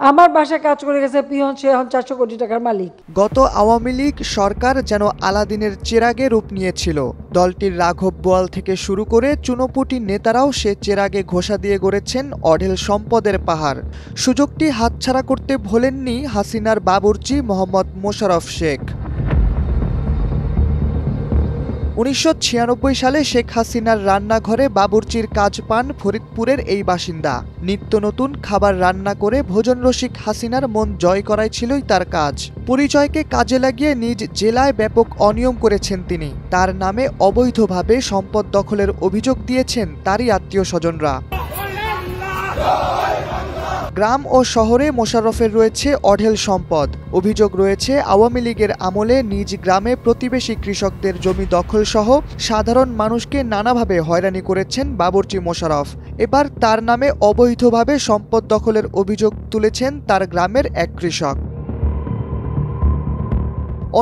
আমার বাসায় কাজ করে গেছে পিয়ন, সে এখন 400 কোটি টাকার মালিক। গত আওয়ামী লীগ সরকার যেন আলাদিনের চেরাগে রূপ নিয়েছিল। দলটির রাঘব বোয়াল থেকে শুরু করে চুনোপুটি নেতারাও সে চেরাগে ঘোষা দিয়ে গড়েছেন অঢেল সম্পদের পাহাড়। সুযোগটি হাতছাড়া করতে ভোলেননি হাসিনার বাবুর্চি মোহাম্মদ মোশাররফ শেখ। 1996 সালে শেখ হাসিনার রান্নাঘরে বাবুর্চির কাজ পান ফরিদপুরের এই বাসিন্দা। নিত্য নতুন খাবার রান্না করে ভোজনরসিক হাসিনার মন জয় করাই ছিলই তার কাজ। পরিচয়কে কাজে লাগিয়ে নিজ জেলায় ব্যাপক অনিয়ম করেছেন তিনি। তার নামে অবৈধভাবে সম্পদ দখলের অভিযোগ দিয়েছেন তারই আত্মীয় স্বজনরা। গ্রাম ও শহরে মোশাররফের রয়েছে অঢেল সম্পদ। অভিযোগ রয়েছে আওয়ামী লীগের আমলে নিজ গ্রামে প্রতিবেশী কৃষকদের জমি দখল সহ সাধারণ মানুষকে নানাভাবে হয়রানি করেছেন বাবুর্চি মোশাররফ। এবার তার নামে অবৈধভাবে সম্পদ দখলের অভিযোগ তুলেছেন তার গ্রামের এক কৃষক।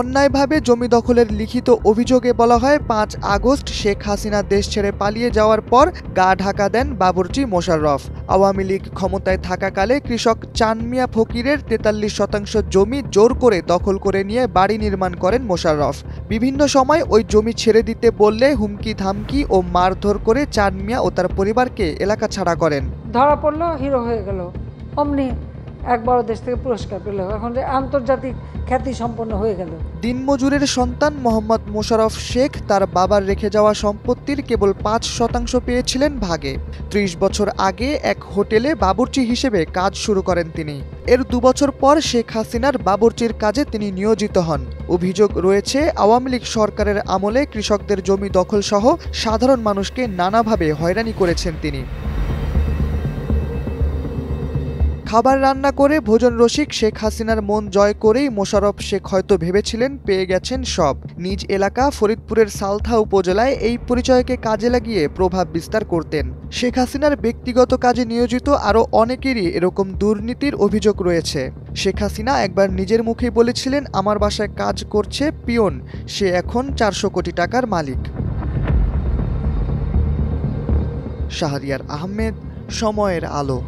অন্যায়ভাবে জমি দখলের লিখিত অভিযোগে বলা হয় 5 আগস্ট শেখ হাসিনা দেশ ছেড়ে পালিয়ে যাওয়ার পর গা ঢাকা দেন বাবুর্চি মোশাররফ। আওয়ামী লীগ ক্ষমতায় থাকাকালে কৃষক চান মিয়া ফকিরের 43% জমি জোর করে দখল করে নিয়ে বাড়ি নির্মাণ করেন মোশাররফ। বিভিন্ন সময় ওই জমি ছেড়ে দিতে বললে হুমকি ধামকি ও মারধর করে চান মিয়া ও তার পরিবারকে এলাকা ছাড়া করেন। ধরা পড়লো, হিরো হয়ে গেল, অমনি এক বড় দেশ থেকে পুরস্কার পেল, এখন আন্তর্জাতিক খ্যাতি সম্পন্ন হয়ে গেল। দিনমজুরের সন্তান মোহাম্মদ মোশাররফ শেখ তার বাবার রেখে যাওয়া সম্পত্তির কেবল 5% পেয়েছিলেন ভাগে। 30 বছর আগে এক হোটেলে বাবুর্চি হিসেবে কাজ শুরু করেন তিনি। এর 2 বছর পর শেখ হাসিনার বাবুর্চির কাজে তিনি নিয়োজিত হন। অভিযোগ রয়েছে আওয়ামী লীগ সরকারের আমলে কৃষকদের জমি দখল সহ সাধারণ মানুষকে নানাভাবে হয়রানি করেছেন তিনি। খাবার রান্না করে ভোজন রসিক শেখ হাসিনার মন জয় করেই মোশাররফ শেখ হয়তো ভেবেছিলেন পেয়ে গেছেন সব। নিজ এলাকা ফরিদপুরের সালথা উপজেলায় এই পরিচয়কে কাজে লাগিয়ে প্রভাব বিস্তার করতেন। শেখ হাসিনার ব্যক্তিগত কাজে নিয়োজিত আরও অনেকেরই এরকম দুর্নীতির অভিযোগ রয়েছে। শেখ হাসিনা একবার নিজের মুখেই বলেছিলেন, আমার বাসায় কাজ করছে পিয়ন, সে এখন 400 কোটি টাকার মালিক। শাহরিয়ার আহমেদ, সময়ের আলো।